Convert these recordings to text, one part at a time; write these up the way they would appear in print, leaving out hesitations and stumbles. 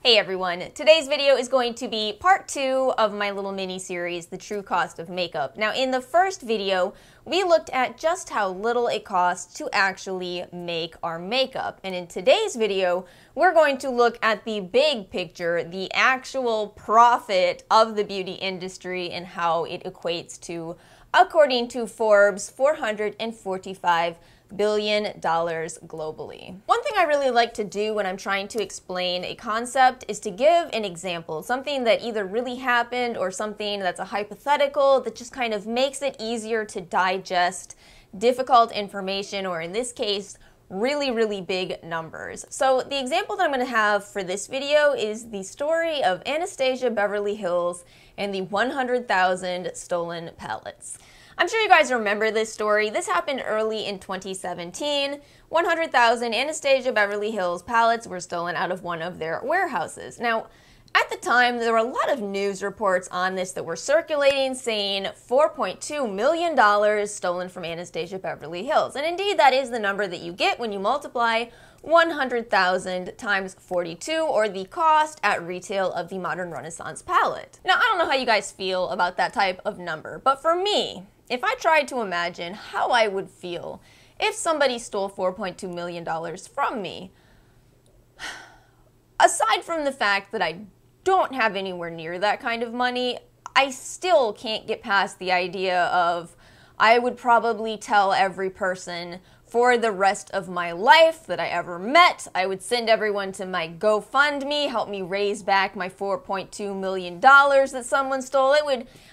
Hey everyone, today's video is going to be part 2 of my little mini-series, The True Cost of Makeup. Now in the first video, we looked at just how little it costs to actually make our makeup. And in today's video, we're going to look at the big picture, the actual profit of the beauty industry and how it equates to, according to Forbes, $445 billion globally. One thing I really like to do when I'm trying to explain a concept is to give an example, something that either really happened or something that's a hypothetical that just kind of makes it easier to digest difficult information, or in this case, really big numbers. So the example that I'm going to have for this video is the story of Anastasia Beverly Hills and the 100,000 stolen palettes. I'm sure you guys remember this story. This happened early in 2017. 100,000 Anastasia Beverly Hills palettes were stolen out of one of their warehouses. Now, at the time, there were a lot of news reports on this that were circulating saying $4.2 million stolen from Anastasia Beverly Hills. And indeed, that is the number that you get when you multiply 100,000 times 42, or the cost at retail of the Modern Renaissance palette. Now, I don't know how you guys feel about that type of number, but for me, if I tried to imagine how I would feel if somebody stole $4.2 million from me, aside from the fact that I don't have anywhere near that kind of money, I still can't get past the idea of I would probably tell every person for the rest of my life that I ever met. I would send everyone to my GoFundMe, help me raise back my $4.2 million that someone stole.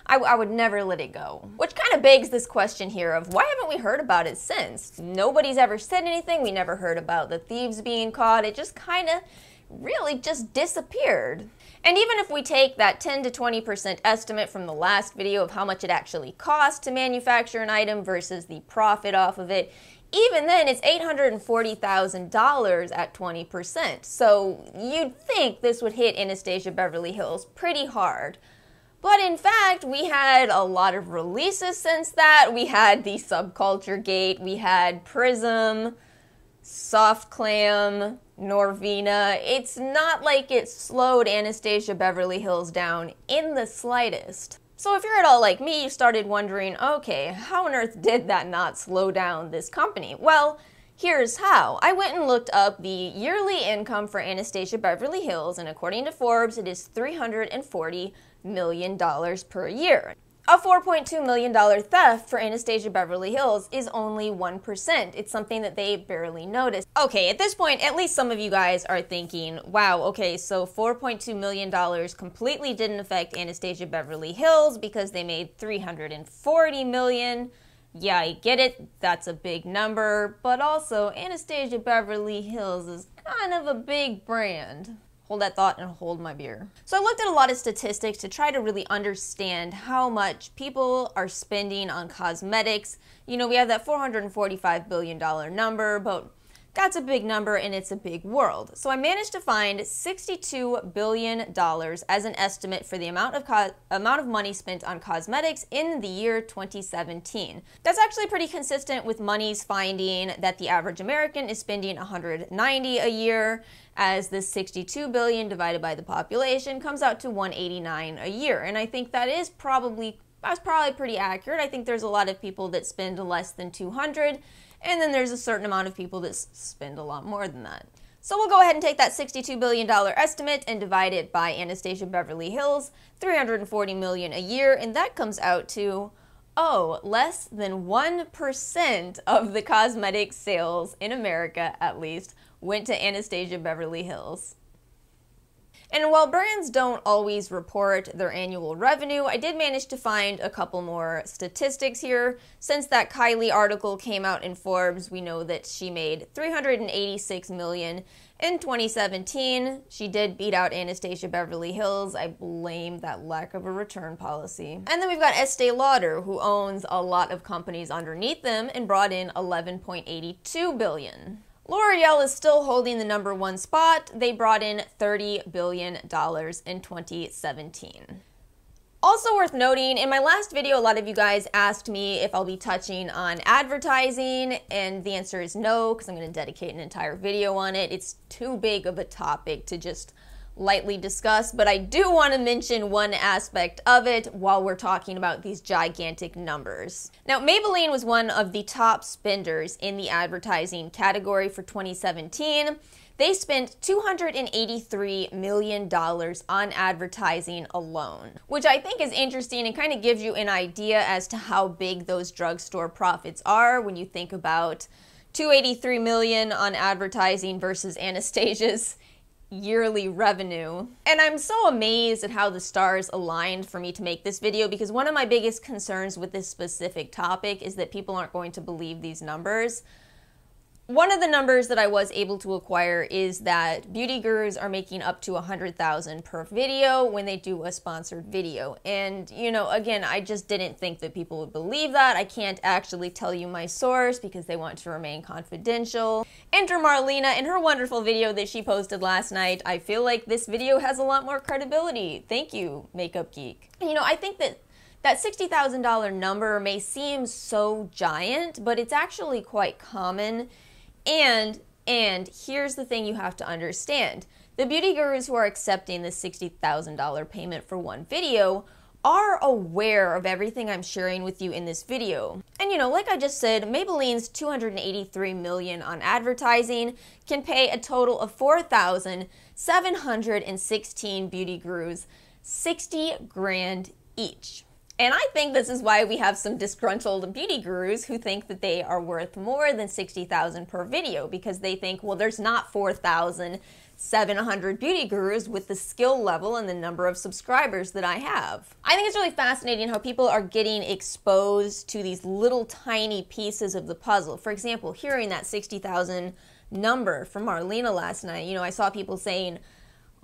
I would never let it go. Which kind of begs this question here of why haven't we heard about it since? Nobody's ever said anything. We never heard about the thieves being caught. It just kind of really just disappeared. And even if we take that 10 to 20% estimate from the last video of how much it actually costs to manufacture an item versus the profit off of it, even then it's $840,000 at 20%. So you'd think this would hit Anastasia Beverly Hills pretty hard. But in fact, we had a lot of releases since that. We had the Subculture Gate, we had Prism, Soft Clam, Norvina. It's not like it slowed Anastasia Beverly Hills down in the slightest. So if you're at all like me, you started wondering, okay, how on earth did that not slow down this company? Well, here's how. I went and looked up the yearly income for Anastasia Beverly Hills, and according to Forbes, it is $340 million per year. A $4.2 million theft for Anastasia Beverly Hills is only 1%. It's something that they barely noticed. Okay, at this point, at least some of you guys are thinking, wow, okay, so $4.2 million completely didn't affect Anastasia Beverly Hills because they made $340 million. Yeah, I get it, that's a big number, but also Anastasia Beverly Hills is kind of a big brand. Hold that thought and hold my beer. So I looked at a lot of statistics to try to really understand how much people are spending on cosmetics. You know, we have that $445 billion number, but that's a big number and it's a big world. So I managed to find $62 billion as an estimate for the amount of money spent on cosmetics in the year 2017. That's actually pretty consistent with Money's finding that the average American is spending $190 a year, as the $62 billion divided by the population comes out to $189 a year. And I think that's probably pretty accurate. I think there's a lot of people that spend less than $200, and then there's a certain amount of people that spend a lot more than that. So we'll go ahead and take that $62 billion estimate and divide it by Anastasia Beverly Hills, $340 million a year, and that comes out to, less than 1% of the cosmetic sales in America, at least, went to Anastasia Beverly Hills. And while brands don't always report their annual revenue, I did manage to find a couple more statistics here. Since that Kylie article came out in Forbes, we know that she made $386 million in 2017. She did beat out Anastasia Beverly Hills. I blame that lack of a return policy. And then we've got Estee Lauder, who owns a lot of companies underneath them and brought in $11.82 billion. L'Oreal is still holding the #1 spot. They brought in $30 billion in 2017. Also worth noting, in my last video, a lot of you guys asked me if I'll be touching on advertising, and the answer is no, because I'm going to dedicate an entire video on it. It's too big of a topic to just lightly discuss, but I do want to mention one aspect of it while we're talking about these gigantic numbers. Now, Maybelline was one of the top spenders in the advertising category for 2017. They spent $283 million on advertising alone, which I think is interesting and kind of gives you an idea as to how big those drugstore profits are when you think about $283 million on advertising versus Anastasia's yearly revenue. And I'm so amazed at how the stars aligned for me to make this video, because one of my biggest concerns with this specific topic is that people aren't going to believe these numbers. One of the numbers that I was able to acquire is that beauty gurus are making up to $100,000 per video when they do a sponsored video. And, you know, again, I just didn't think that people would believe that. I can't actually tell you my source because they want to remain confidential. Enter Marlena in her wonderful video that she posted last night. I feel like this video has a lot more credibility. Thank you, Makeup Geek. And, you know, I think that $60,000 number may seem so giant, but it's actually quite common. And here's the thing you have to understand. The beauty gurus who are accepting the $60,000 payment for one video are aware of everything I'm sharing with you in this video. And you know, like I just said, Maybelline's $283 million on advertising can pay a total of 4,716 beauty gurus $60 grand each. And I think this is why we have some disgruntled beauty gurus who think that they are worth more than $60,000 per video, because they think, well, there's not 4,700 beauty gurus with the skill level and the number of subscribers that I have. I think it's really fascinating how people are getting exposed to these little tiny pieces of the puzzle. For example, hearing that 60,000 number from Marlena last night, you know, I saw people saying,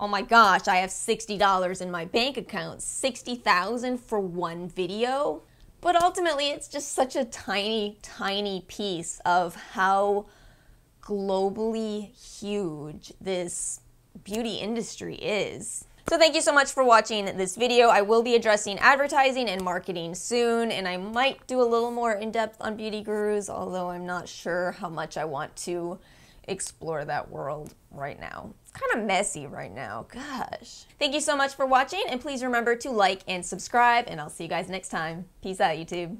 oh my gosh, I have $60 in my bank account. $60,000 for one video? But ultimately, it's just such a tiny, tiny piece of how globally huge this beauty industry is. So thank you so much for watching this video. I will be addressing advertising and marketing soon, and I might do a little more in-depth on beauty gurus, although I'm not sure how much I want to explore that world right now. It's kind of messy right now, gosh. Thank you so much for watching, and please remember to like and subscribe, and I'll see you guys next time. Peace out, YouTube.